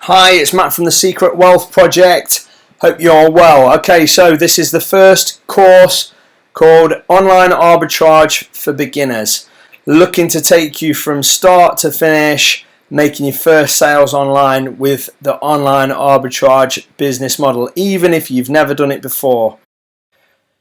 Hi, it's Matt from the Secret Wealth Project. Hope you're well. Okay, so this is the first course called Online Arbitrage for Beginners. Looking to take you from start to finish, making your first sales online with the online arbitrage business model, even if you've never done it before.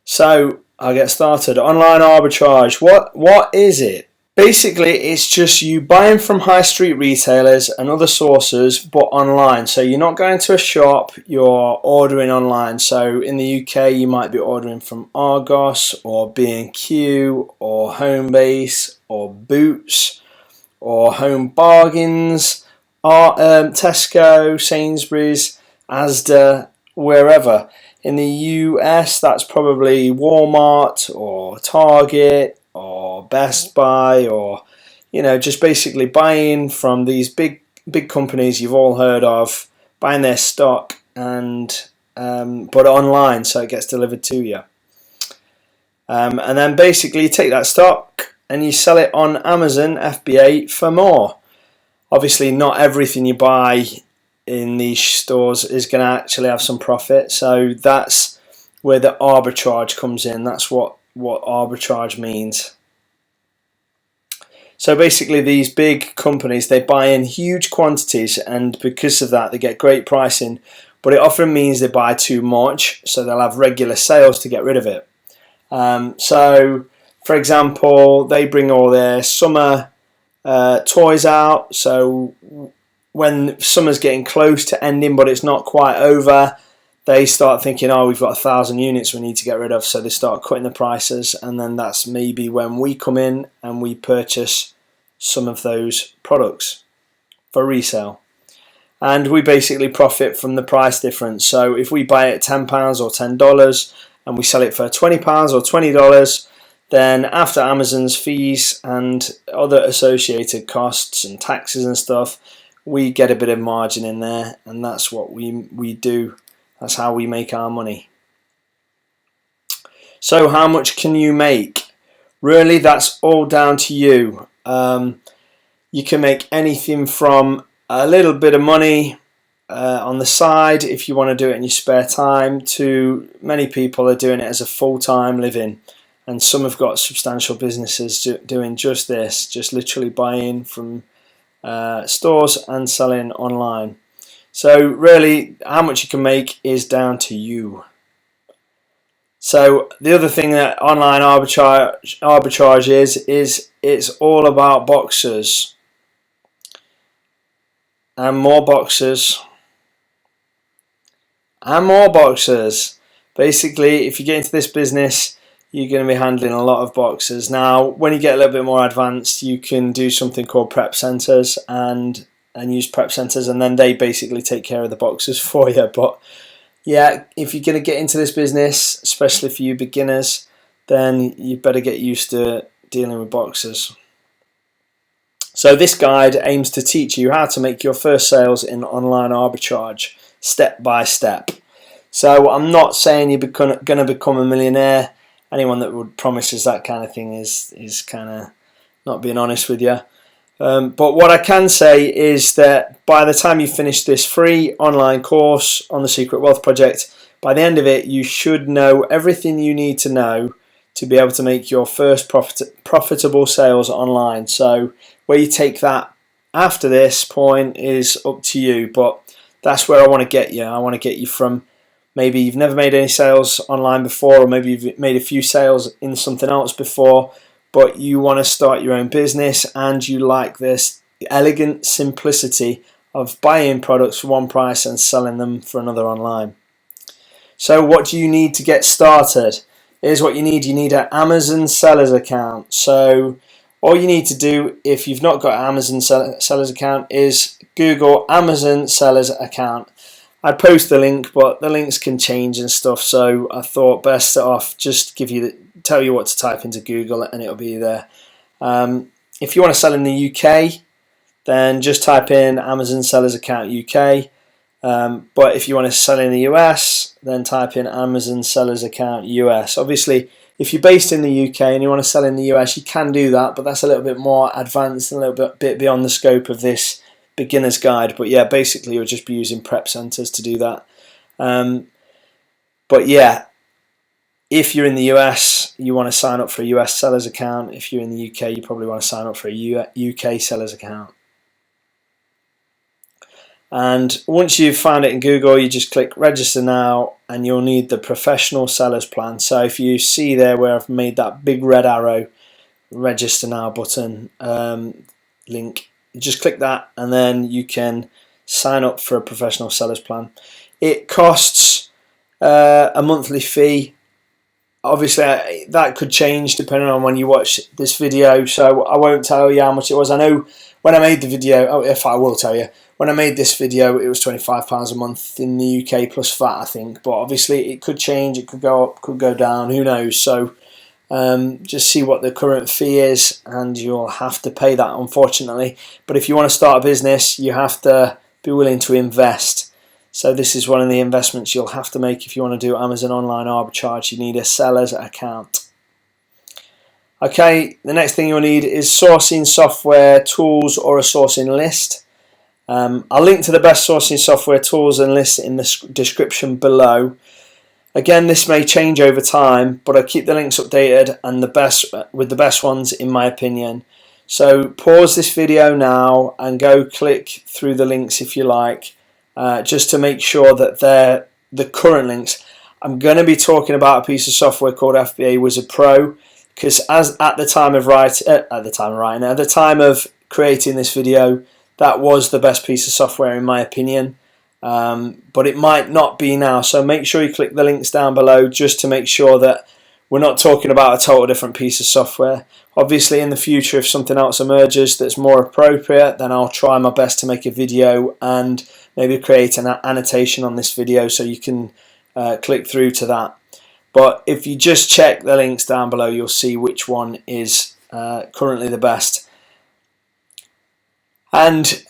So I'll get started. Online arbitrage, what is it? Basically, it's just you buying from high street retailers and other sources, but online. So you're not going to a shop, you're ordering online. So in the UK, you might be ordering from Argos or B&Q or Homebase or Boots or Home Bargains, Tesco, Sainsbury's, Asda, wherever. In the US, that's probably Walmart or Target or Best Buy, or just basically buying from these big companies you've all heard of, buying their stock and but online, so it gets delivered to you. And then basically you take that stock and you sell it on Amazon FBA for more. Obviously, not everything you buy in these stores is going to actually have some profit, so that's where the arbitrage comes in. That's what arbitrage means. So basically, these big companies, they buy in huge quantities, and because of that they get great pricing, but it often means they buy too much, so they'll have regular sales to get rid of it. So for example, they bring all their summer toys out, so when summer's getting close to ending but it's not quite over, they start thinking, oh, we've got 1,000 units we need to get rid of, so they start cutting the prices, and then that's maybe when we come in and we purchase some of those products for resale. And we basically profit from the price difference. So if we buy it at £10 or $10 and we sell it for £20 or $20, then after Amazon's fees and other associated costs and taxes and stuff, we get a bit of margin in there, and that's what we do. That's how we make our money. So how much can you make? Really, that's all down to you. You can make anything from a little bit of money on the side if you want to do it in your spare time, to many people are doing it as a full-time living, and some have got substantial businesses doing just this, just literally buying from stores and selling online. So really, how much you can make is down to you. So the other thing that online arbitrage is it's all about boxes and more boxes and more boxes. Basically, if you get into this business, you're going to be handling a lot of boxes. Now, when you get a little bit more advanced, you can do something called prep centers and use prep centers, and then they basically take care of the boxes for you. But yeah, if you're going to get into this business, especially for you beginners, then you better get used to dealing with boxes. So this guide aims to teach you how to make your first sales in online arbitrage step by step. So I'm not saying you're going to become a millionaire. Anyone that would promises that kind of thing is kind of not being honest with you. But what I can say is that by the time you finish this free online course on the Secret Wealth Project, by the end of it, you should know everything you need to know to be able to make your first profitable sales online. So where you take that after this point is up to you, but that's where I want to get you. I want to get you from maybe you've never made any sales online before, or maybe you've made a few sales in something else before, but you want to start your own business and you like this elegant simplicity of buying products for one price and selling them for another online. So what do you need to get started? Here's what you need. You need an Amazon sellers account. So all you need to do, if you've not got an Amazon sellers account, is Google Amazon sellers account. I'd post the link, but the links can change and stuff, so I thought best off just tell you what to type into Google and it'll be there. If you want to sell in the UK, then just type in Amazon sellers account UK. But if you want to sell in the US, then type in Amazon sellers account US. Obviously, if you're based in the UK and you want to sell in the US, you can do that, but that's a little bit more advanced and a little bit beyond the scope of this beginner's guide, but yeah, basically you'll just be using prep centers to do that. But yeah, if you're in the US, you want to sign up for a US seller's account. If you're in the UK, you probably want to sign up for a UK seller's account. And once you've found it in Google, you just click register now, and you'll need the professional sellers plan. So if you see there where I've made that big red arrow, register now button link, you just click that, and then you can sign up for a professional sellers plan. It costs a monthly fee. Obviously that could change depending on when you watch this video, so I won't tell you how much it was. I know when I made the video, if I will tell you, when I made this video it was £25 a month in the UK plus VAT, I think, but obviously it could change, it could go up, could go down, who knows. So just see what the current fee is, and you'll have to pay that, unfortunately. But if you want to start a business, you have to be willing to invest. So this is one of the investments you'll have to make if you want to do Amazon online arbitrage. You need a seller's account. Okay, the next thing you'll need is sourcing software, tools, or a sourcing list. I'll link to the best sourcing software, tools, and lists in the description below. Again, this may change over time, but I keep the links updated and with the best ones in my opinion. So pause this video now and go click through the links if you like, just to make sure that they're the current links. I'm going to be talking about a piece of software called FBA Wizard Pro, because at the time of creating this video, that was the best piece of software in my opinion. But it might not be now, so make sure you click the links down below just to make sure that we're not talking about a total different piece of software. Obviously in the future, if something else emerges that's more appropriate, then I'll try my best to make a video and maybe create an annotation on this video so you can click through to that. But if you just check the links down below, you'll see which one is currently the best. And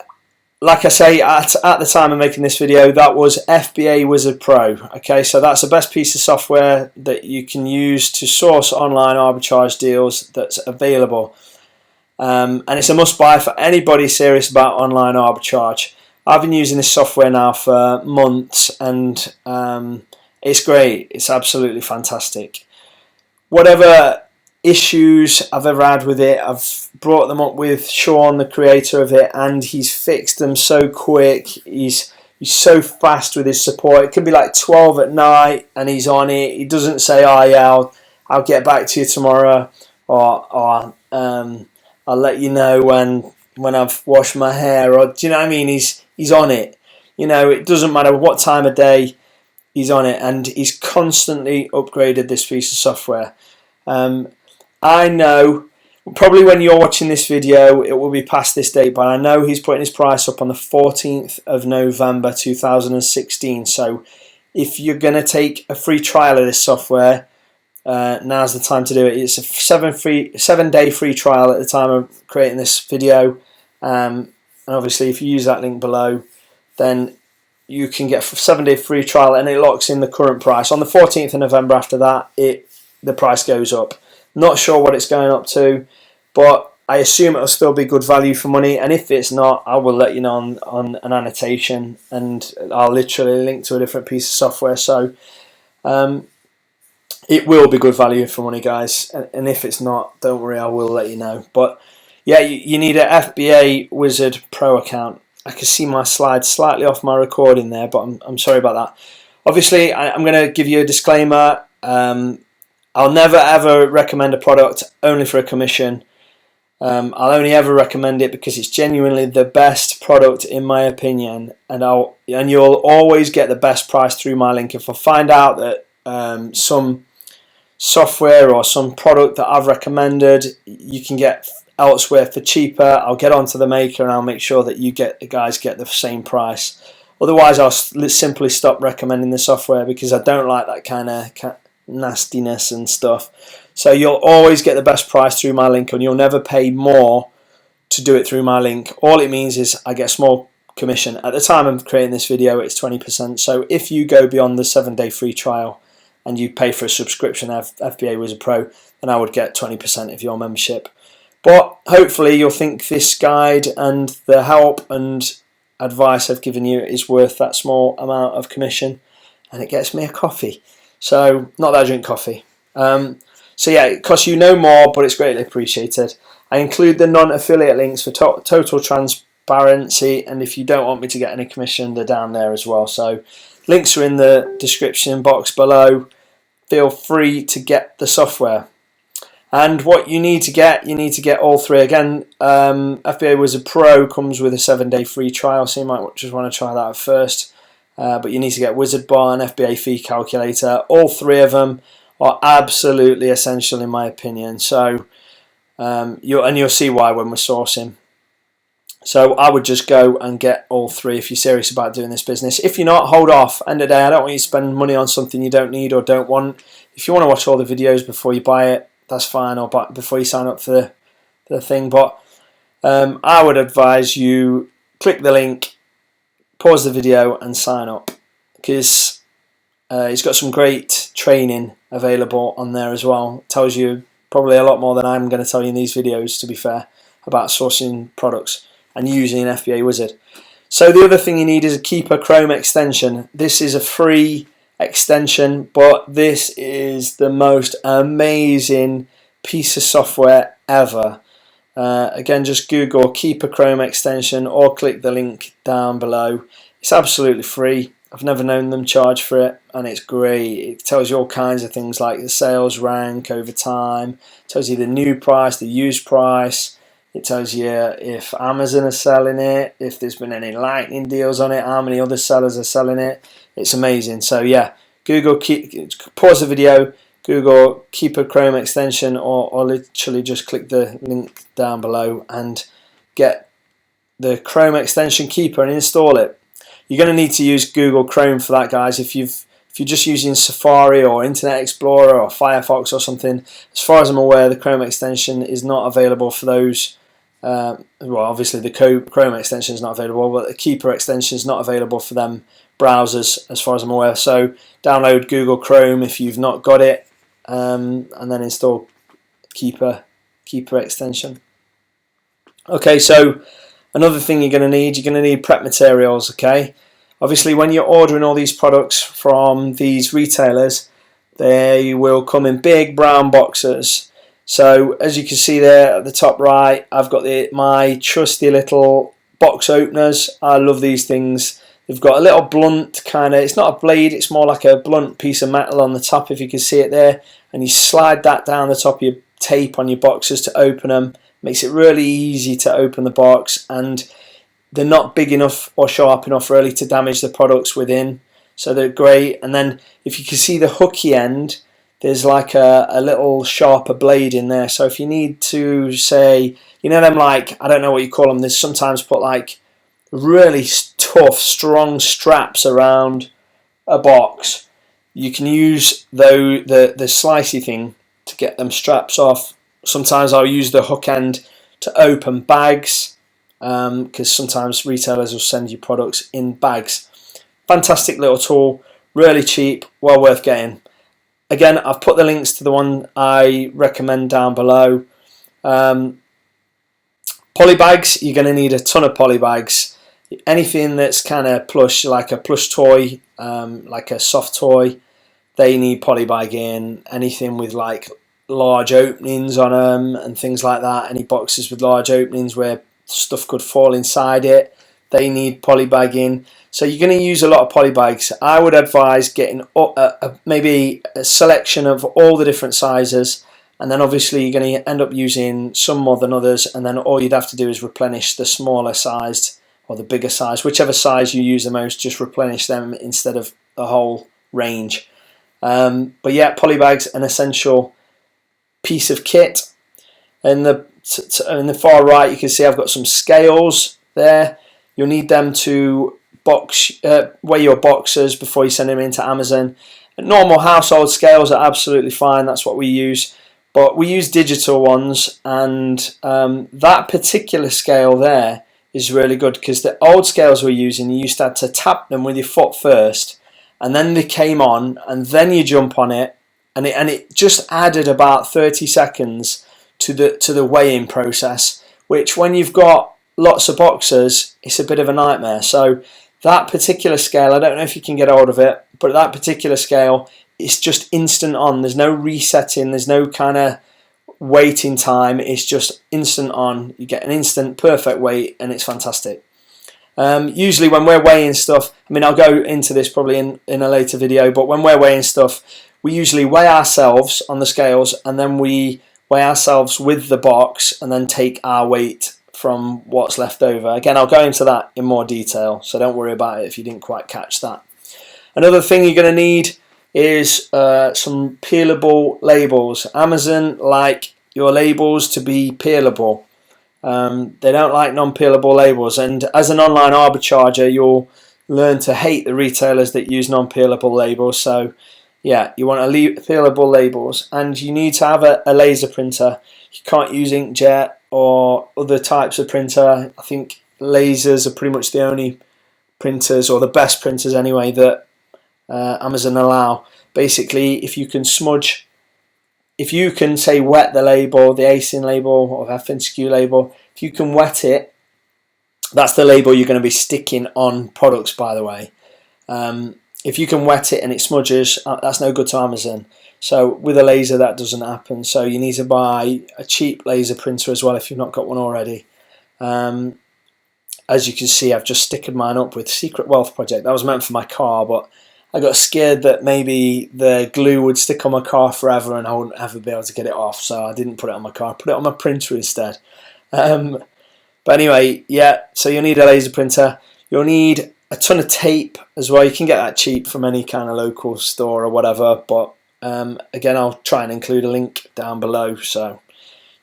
like I say, at the time of making this video, that was FBA Wizard Pro. Okay, so that's the best piece of software that you can use to source online arbitrage deals that's available. And it's a must-buy for anybody serious about online arbitrage. I've been using this software now for months, and it's great. It's absolutely fantastic. Whatever issues I've ever had with it, I've brought them up with Sean, the creator of it, and he's fixed them so quick. He's so fast with his support. It can be like 12 at night and he's on it. He doesn't say, oh yeah, I'll get back to you tomorrow, or I'll let you know when I've washed my hair, or do you know what I mean? He's on it. You know, it doesn't matter what time of day, he's on it, and he's constantly upgraded this piece of software. I know probably when you're watching this video it will be past this date, but I know he's putting his price up on the 14th of November 2016. So if you're going to take a free trial of this software, now's the time to do it. It's a 7-day free trial at the time of creating this video, and obviously if you use that link below, then you can get a 7-day free trial, and it locks in the current price. On the 14th of November after that, the price goes up. Not sure what it's going up to, but I assume it'll still be good value for money, and if it's not, I will let you know on an annotation, and I'll literally link to a different piece of software. So it will be good value for money, guys, and if it's not, don't worry, I will let you know. But yeah, you need an FBA Wizard Pro account. I can see my slides slightly off my recording there, but I'm sorry about that. Obviously, I'm going to give you a disclaimer. I'll never ever recommend a product only for a commission. I'll only ever recommend it because it's genuinely the best product in my opinion, and you'll always get the best price through my link. If I find out that some software or some product that I've recommended you can get elsewhere for cheaper, I'll get onto the maker and I'll make sure that you guys get the same price. Otherwise, I'll simply stop recommending the software because I don't like that kind of nastiness and stuff. So you'll always get the best price through my link, and you'll never pay more to do it through my link. All it means is I get a small commission. At the time of creating this video, it's 20%. So if you go beyond the 7-day free trial and you pay for a subscription of FBA Wizard Pro, then I would get 20% of your membership. But hopefully you'll think this guide and the help and advice I've given you is worth that small amount of commission, and it gets me a coffee. So, not that I drink coffee. So yeah, it costs you no more, but it's greatly appreciated. I include the non-affiliate links for total transparency, and if you don't want me to get any commission, they're down there as well. So links are in the description box below. Feel free to get the software. And what you need to get all three. Again, FBA Wizard Pro comes with a 7-day free trial, so you might just want to try that at first. But you need to get Wizard Bar and FBA fee calculator. All three of them are absolutely essential in my opinion. So you'll see why when we're sourcing. So I would just go and get all three if you're serious about doing this business. If you're not, hold off. End of the day, I don't want you to spend money on something you don't need or don't want. If you want to watch all the videos before you buy it, that's fine, or before you sign up for the thing. But I would advise you click the link, pause the video and sign up, because it's got some great training available on there as well. It tells you probably a lot more than I'm going to tell you in these videos, to be fair, about sourcing products and using FBA Wizard. So the other thing you need is a Keeper Chrome extension. This is a free extension, but this is the most amazing piece of software ever. Again, just Google Keeper Chrome extension or click the link down below. It's absolutely free. I've never known them charge for it, and it's great. It tells you all kinds of things like the sales rank over time. It tells you the new price, the used price. It tells you if Amazon are selling it, if there's been any lightning deals on it, how many other sellers are selling it. It's amazing. So yeah, pause the video, Google Keeper Chrome extension, or literally just click the link down below and get the Chrome extension Keeper and install it. You're going to need to use Google Chrome for that, guys. If you're just using Safari or Internet Explorer or Firefox or something, as far as I'm aware, the Chrome extension is not available for those. Well, obviously the Chrome extension is not available, but the Keeper extension is not available for them browsers, as far as I'm aware. So download Google Chrome if you've not got it, and then install Keeper extension. Okay, so another thing you're going to need prep materials. Okay, obviously when you're ordering all these products from these retailers, they will come in big brown boxes. So as you can see there at the top right, I've got my trusty little box openers. I love these things. They've got a little blunt kind of, it's not a blade, it's more like a blunt piece of metal on the top, if you can see it there, and you slide that down the top of your tape on your boxes to open them. Makes it really easy to open the box, and they're not big enough or sharp enough really to damage the products within, so they're great. And then if you can see the hooky end, there's like a little sharper blade in there, so if you need to, say, you know them, like, I don't know what you call them, there's sometimes put like really tough strong straps around a box, you can use the slicey thing to get them straps off. Sometimes I'll use the hook end to open bags, because sometimes retailers will send you products in bags. Fantastic little tool, really cheap, well worth getting. Again, I've put the links to the one I recommend down below. Poly bags, you're going to need a ton of poly bags. Anything that's kind of plush, like a plush toy, like a soft toy, they need poly bag in. Anything with like large openings on them and things like that, any boxes with large openings where stuff could fall inside it, they need poly bag in. So you're going to use a lot of poly bags. I would advise getting maybe a selection of all the different sizes, and then obviously you're going to end up using some more than others, and then all you'd have to do is replenish the smaller sized or the bigger size, whichever size you use the most, just replenish them instead of the whole range. But yeah, poly bags, an essential piece of kit. In the far right, you can see I've got some scales there. You'll need them to weigh your boxes before you send them into Amazon. Normal household scales are absolutely fine, that's what we use, but we use digital ones, and that particular scale there is really good, because the old scales we're using, you used to have to tap them with your foot first, and then they came on, and then you jump on it, and it just added about 30 seconds to the weighing process, which when you've got lots of boxes, it's a bit of a nightmare. So that particular scale, I don't know if you can get hold of it, but that particular scale, it's just instant on. There's no resetting, there's no kind of waiting time, it's just instant on. You get an instant perfect weight and it's fantastic. Usually when we're weighing stuff, I mean, I'll go into this probably in a later video, but when we're weighing stuff, we usually weigh ourselves on the scales, and then we weigh ourselves with the box and then take our weight from what's left over. Again, I'll go into that in more detail, so don't worry about it if you didn't quite catch that. Another thing you're going to need is some peelable labels. Amazon like your labels to be peelable. They don't like non-peelable labels, and as an online arbitrager, you'll learn to hate the retailers that use non-peelable labels. So yeah, you want peelable labels, and you need to have a laser printer. You can't use inkjet or other types of printer. I think lasers are pretty much the only printers, or the best printers anyway, that Amazon allow. Basically, if you can smudge, if you can say wet the label, the ASIN label or FNSKU label, if you can wet it, that's the label you're going to be sticking on products, by the way. If you can wet it and it smudges, that's no good to Amazon. So with a laser that doesn't happen. So you need to buy a cheap laser printer as well if you've not got one already. As you can see, I've just stickered mine up with Secret Wealth Project. That was meant for my car, but I got scared that maybe the glue would stick on my car forever and I wouldn't ever be able to get it off, so I didn't put it on my car. I put it on my printer instead. But anyway, yeah, so you'll need a laser printer. You'll need a ton of tape as well. You can get that cheap from any kind of local store or whatever, but again, I'll try and include a link down below so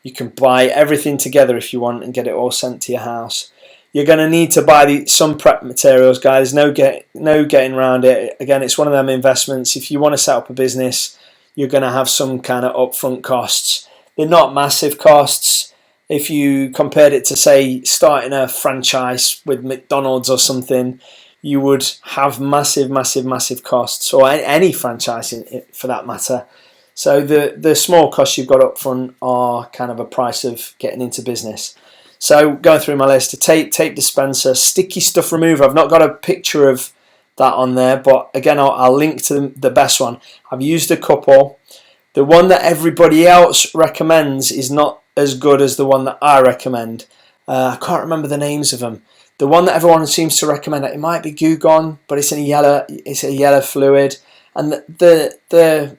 you can buy everything together if you want and get it all sent to your house. You're going to need to buy some prep materials, guys. No getting around it. Again, it's one of them investments. If you want to set up a business, you're going to have some kind of upfront costs. They're not massive costs. If you compared it to, say, starting a franchise with McDonald's or something, you would have massive costs, or any franchise for that matter. So the small costs you've got up front are kind of a price of getting into business. So going through my list, a tape dispenser, sticky stuff remover. I've not got a picture of that on there, but again, I'll link to the best one. I've used a couple. The one that everybody else recommends is not as good as the one that I recommend. I can't remember the names of them. The one that everyone seems to recommend, it might be Goo Gone, but it's a yellow fluid, and the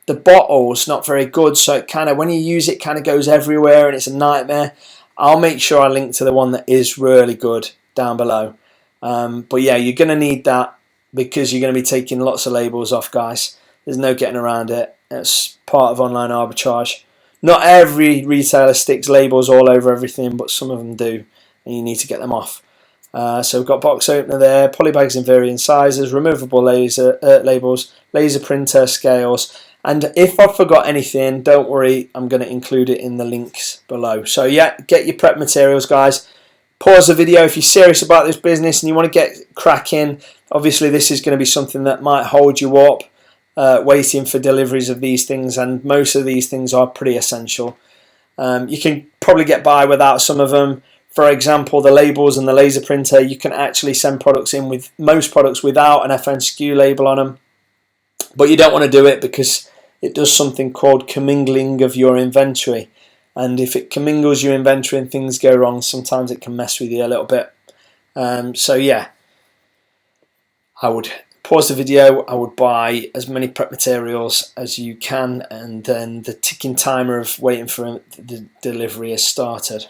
bottle's not very good, so it kind of, when you use it, kind of goes everywhere and it's a nightmare. I'll make sure I link to the one that is really good down below. But yeah, you're going to need that because you're going to be taking lots of labels off, guys. There's no getting around it. It's part of online arbitrage. Not every retailer sticks labels all over everything, but some of them do, and you need to get them off. So we've got box opener there, polybags in varying sizes, removable laser labels, laser printer, scales. And if I forgot anything, don't worry, I'm going to include it in the links below. So yeah, get your prep materials, guys. Pause the video if you're serious about this business and you want to get cracking. Obviously, this is going to be something that might hold you up, waiting for deliveries of these things, and most of these things are pretty essential. You can probably get by without some of them. For example, the labels and the laser printer, you can actually send products in with most products without an FNSKU label on them. But you don't want to do it because it does something called commingling of your inventory. And if it commingles your inventory and things go wrong, sometimes it can mess with you a little bit. So yeah, I would pause the video, I would buy as many prep materials as you can, and then the ticking timer of waiting for the delivery has started.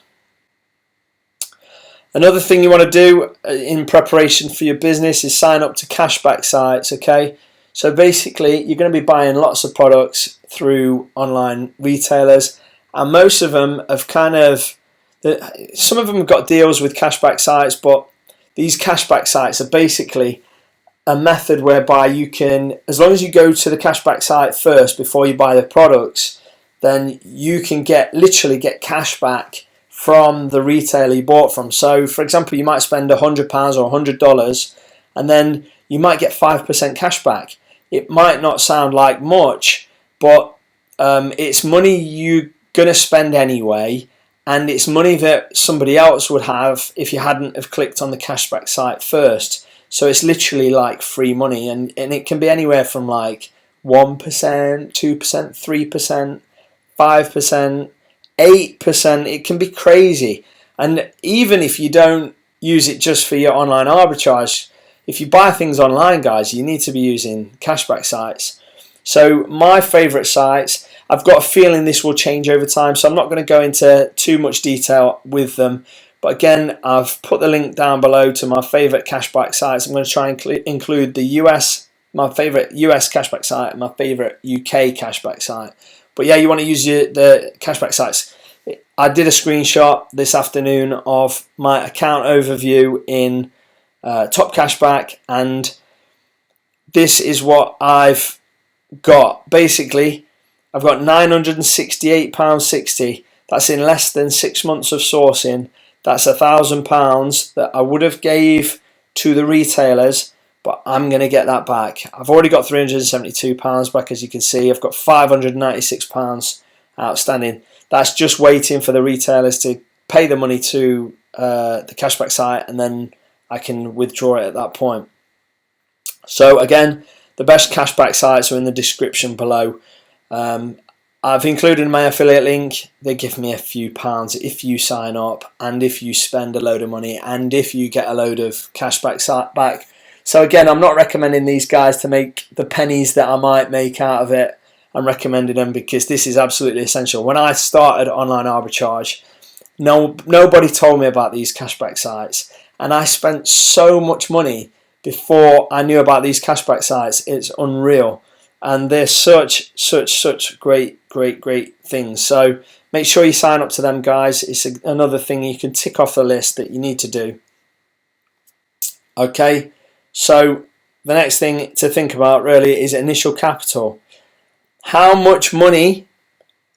Another thing you want to do in preparation for your business is sign up to cashback sites, okay? So basically, you're going to be buying lots of products through online retailers, and most of them have some of them have got deals with cashback sites, but these cashback sites are basically a method whereby you can, as long as you go to the cashback site first before you buy the products, then you can literally get cash back from the retailer you bought from. So for example, you might spend £100 or $100 and then you might get 5% cash back. It might not sound like much, but it's money you're going to spend anyway, and it's money that somebody else would have if you hadn't have clicked on the cashback site first. So it's literally like free money, and it can be anywhere from like 1%, 2%, 3%, 5%, 8%. It can be crazy. And even if you don't use it just for your online arbitrage, if you buy things online, guys, you need to be using cashback sites. So my favorite sites, I've got a feeling this will change over time, so I'm not going to go into too much detail with them. But again, I've put the link down below to my favorite cashback sites. I'm going to try and include the my favorite US cashback site and my favorite UK cashback site. But yeah, you want to use the cashback sites. I did a screenshot this afternoon of my account overview in Top Cashback, and this is what I've got. Basically, I've got £968.60. That's in less than 6 months of sourcing. That's £1,000 that I would have gave to the retailers, but I'm going to get that back. I've already got £372 back, as you can see. I've got £596 outstanding. That's just waiting for the retailers to pay the money to the cashback site, and then I can withdraw it at that point. So again, the best cashback sites are in the description below. I've included my affiliate link. They give me a few pounds if you sign up, and if you spend a load of money, and if you get a load of cashback back. So again, I'm not recommending these guys to make the pennies that I might make out of it. I'm recommending them because this is absolutely essential. When I started online arbitrage, nobody told me about these cashback sites, and I spent so much money before I knew about these cashback sites. It's unreal, and they're such great things. So make sure you sign up to them, guys. It's another thing you can tick off the list that you need to do. Okay, so the next thing to think about really is initial capital. How much money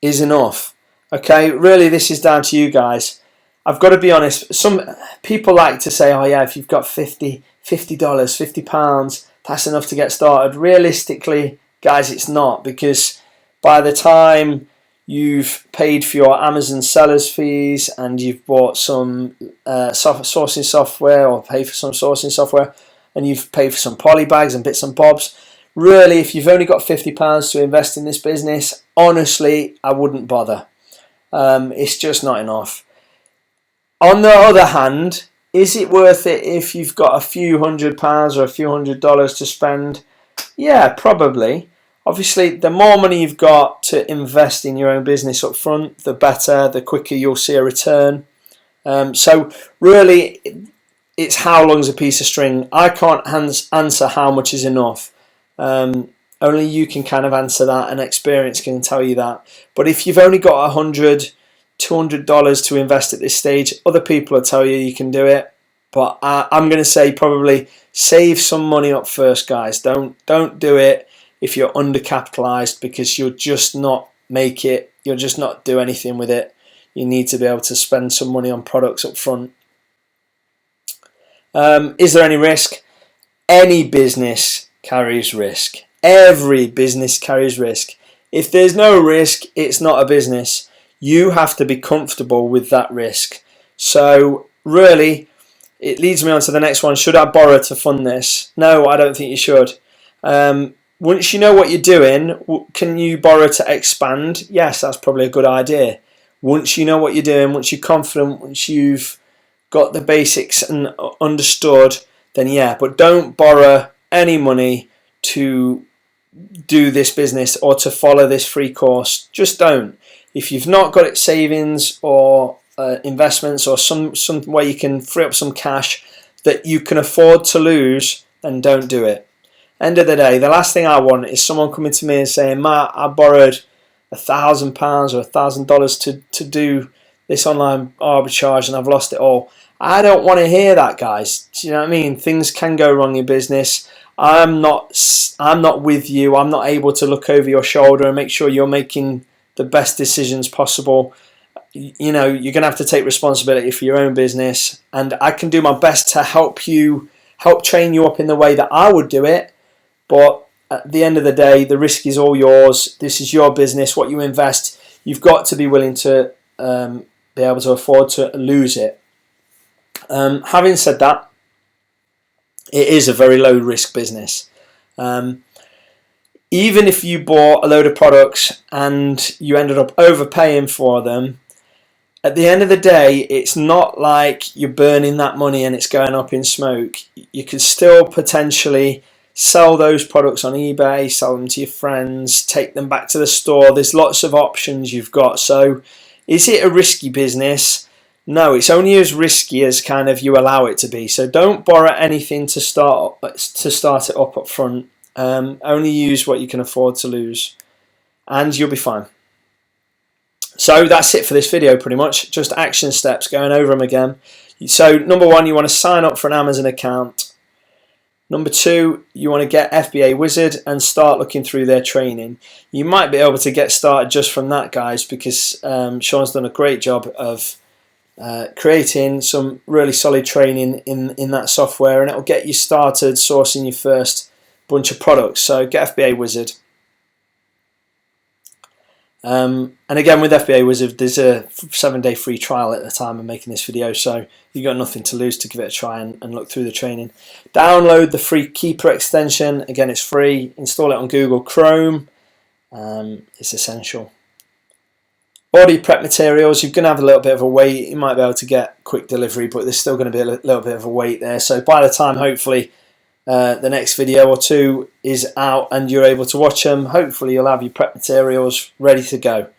is enough? Okay, really this is down to you guys. I've got to be honest, some people like to say, oh yeah, if you've got $50, £50, that's enough to get started. Realistically, guys, it's not, because by the time you've paid for your Amazon sellers fees and you've bought some sourcing software, or paid for some sourcing software, and you've paid for some poly bags and bits and bobs, really, if you've only got £50 to invest in this business, honestly, I wouldn't bother. It's just not enough. On the other hand, is it worth it if you've got a few £100 or a few $100 to spend? Yeah, probably. Obviously, the more money you've got to invest in your own business up front, the better, the quicker you'll see a return. So really, it's how long's a piece of string. I can't answer how much is enough. Only you can kind of answer that, and experience can tell you that. But if you've only got $100, $200 to invest at this stage, other people will tell you you can do it. But I'm going to say probably save some money up first, guys. Don't do it if you're undercapitalized, because you'll just not make it. You'll just not do anything with it. You need to be able to spend some money on products up front. Is there any risk? Any business carries risk. Every business carries risk. If there's no risk, it's not a business. You have to be comfortable with that risk. So really, it leads me on to the next one. Should I borrow to fund this? No, I don't think you should. Once you know what you're doing, can you borrow to expand? Yes, that's probably a good idea. Once you know what you're doing, once you're confident, once you've got the basics and understood, then yeah. But don't borrow any money to do this business or to follow this free course. Just don't. If you've not got it savings or investments or some way you can free up some cash that you can afford to lose, then don't do it. End of the day, the last thing I want is someone coming to me and saying, Matt, I borrowed £1,000 or $1,000 to do this online arbitrage and I've lost it all. I don't want to hear that, guys. Do you know what I mean? Things can go wrong in business. I'm not with you. I'm not able to look over your shoulder and make sure you're making the best decisions possible. You know, you're going to have to take responsibility for your own business, and I can do my best to help train you up in the way that I would do it. But at the end of the day, the risk is all yours. This is your business. What you invest, you've got to be willing to be able to afford to lose it. Having said that, it is a very low risk business. Even if you bought a load of products and you ended up overpaying for them, at the end of the day, it's not like you're burning that money and it's going up in smoke. You could still potentially sell those products on eBay, sell them to your friends, take them back to the store. There's lots of options you've got. So is it a risky business? No, it's only as risky as kind of you allow it to be. So don't borrow anything to start it up front. Only use what you can afford to lose, and you'll be fine. So that's it for this video, pretty much. Just action steps, going over them again. So number 1, you want to sign up for an Amazon account. Number 2, you want to get FBA Wizard and start looking through their training. You might be able to get started just from that, guys, because Sean's done a great job of creating some really solid training in that software, and it'll get you started sourcing your first bunch of products. So get FBA Wizard. And again, with FBA Wizard, there's a 7-day free trial at the time of making this video, so you've got nothing to lose to give it a try and look through the training. Download the free Keeper extension. Again, it's free. Install it on Google Chrome. It's essential. Order your prep materials. You're going to have a little bit of a wait. You might be able to get quick delivery, but there's still going to be a little bit of a wait there. So by the time, hopefully, the next video or 2 is out and you're able to watch them, hopefully you'll have your prep materials ready to go.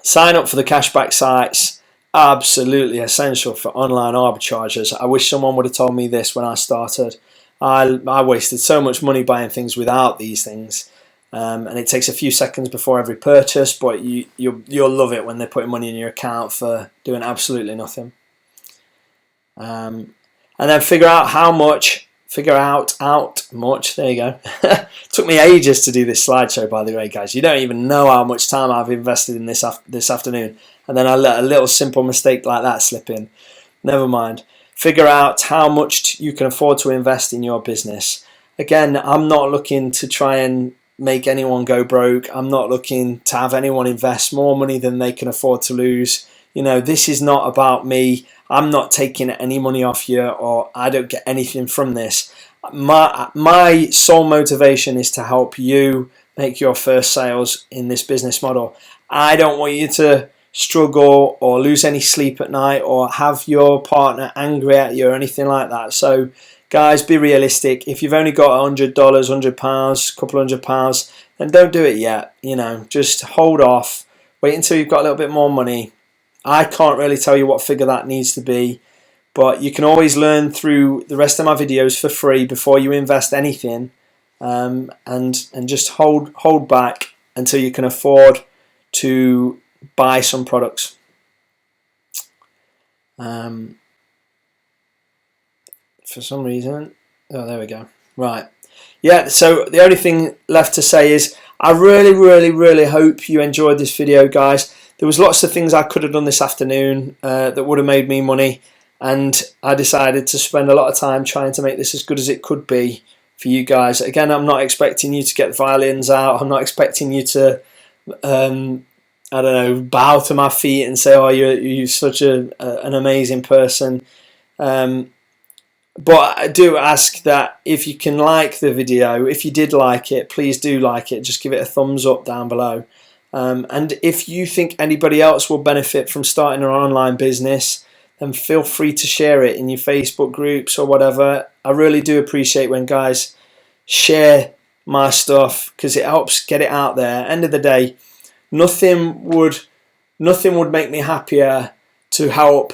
Sign up for the cashback sites. Absolutely essential for online arbitragers. I wish someone would have told me this when I started. I wasted so much money buying things without these things, and it takes a few seconds before every purchase, but you'll love it when they're putting money in your account for doing absolutely nothing. And then figure out how much. There you go. Took me ages to do this slideshow, by the way, guys. You don't even know how much time I've invested in this afternoon, and then I let a little simple mistake like that slip in. Never mind. Figure out how much you can afford to invest in your business. Again, I'm not looking to try and make anyone go broke. I'm not looking to have anyone invest more money than they can afford to lose. You know, this is not about me. I'm not taking any money off you, or I don't get anything from this. My sole motivation is to help you make your first sales in this business model. I don't want you to struggle or lose any sleep at night or have your partner angry at you or anything like that. So guys, be realistic. If you've only got $100, £100, couple £100, then don't do it yet. You know, just hold off. Wait until you've got a little bit more money. I can't really tell you what figure that needs to be, but you can always learn through the rest of my videos for free before you invest anything, and just hold back until you can afford to buy some products. For some reason, oh, there we go. Right, yeah. So the only thing left to say is I really hope you enjoyed this video, guys. There was lots of things I could have done this afternoon that would have made me money, and I decided to spend a lot of time trying to make this as good as it could be for you guys. Again, I'm not expecting you to get the violins out. I'm not expecting you to, I don't know, bow to my feet and say, "Oh, you're such an amazing person." But I do ask that if you can like the video, if you did like it, please do like it. Just give it a thumbs up down below. And if you think anybody else will benefit from starting an online business, then feel free to share it in your Facebook groups or whatever. I really do appreciate when guys share my stuff because it helps get it out there. End of the day, nothing would make me happier to help,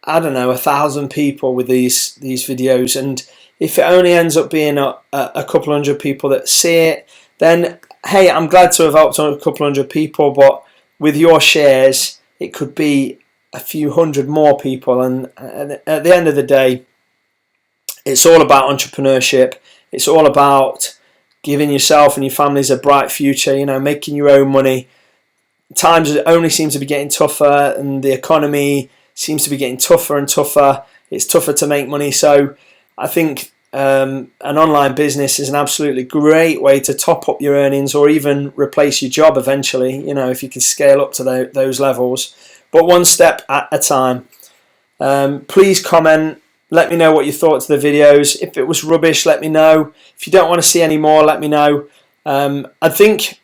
I don't know, 1,000 people with these videos. And if it only ends up being a couple hundred people that see it, then hey, I'm glad to have helped a couple hundred people, but with your shares, it could be a few hundred more people. And at the end of the day, it's all about entrepreneurship. It's all about giving yourself and your families a bright future, you know, making your own money. Times only seem to be getting tougher, and the economy seems to be getting tougher and tougher. It's tougher to make money. So I think an online business is an absolutely great way to top up your earnings or even replace your job eventually, you know, if you can scale up to those levels, but one step at a time. Please comment, let me know what you thought to the videos. If it was rubbish, let me know. If you don't want to see any more, let me know. I think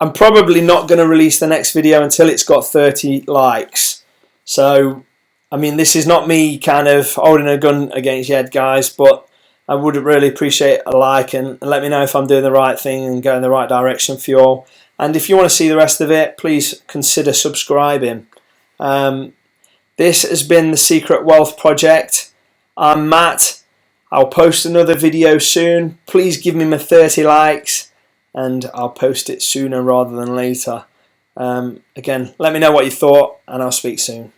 I'm probably not going to release the next video until it's got 30 likes. So, I mean, this is not me kind of holding a gun against your head, guys, but I would really appreciate a like and let me know if I'm doing the right thing and going the right direction for you all. And if you want to see the rest of it, please consider subscribing. This has been the Secret Wealth Project. I'm Matt. I'll post another video soon. Please give me my 30 likes and I'll post it sooner rather than later. Again, let me know what you thought and I'll speak soon.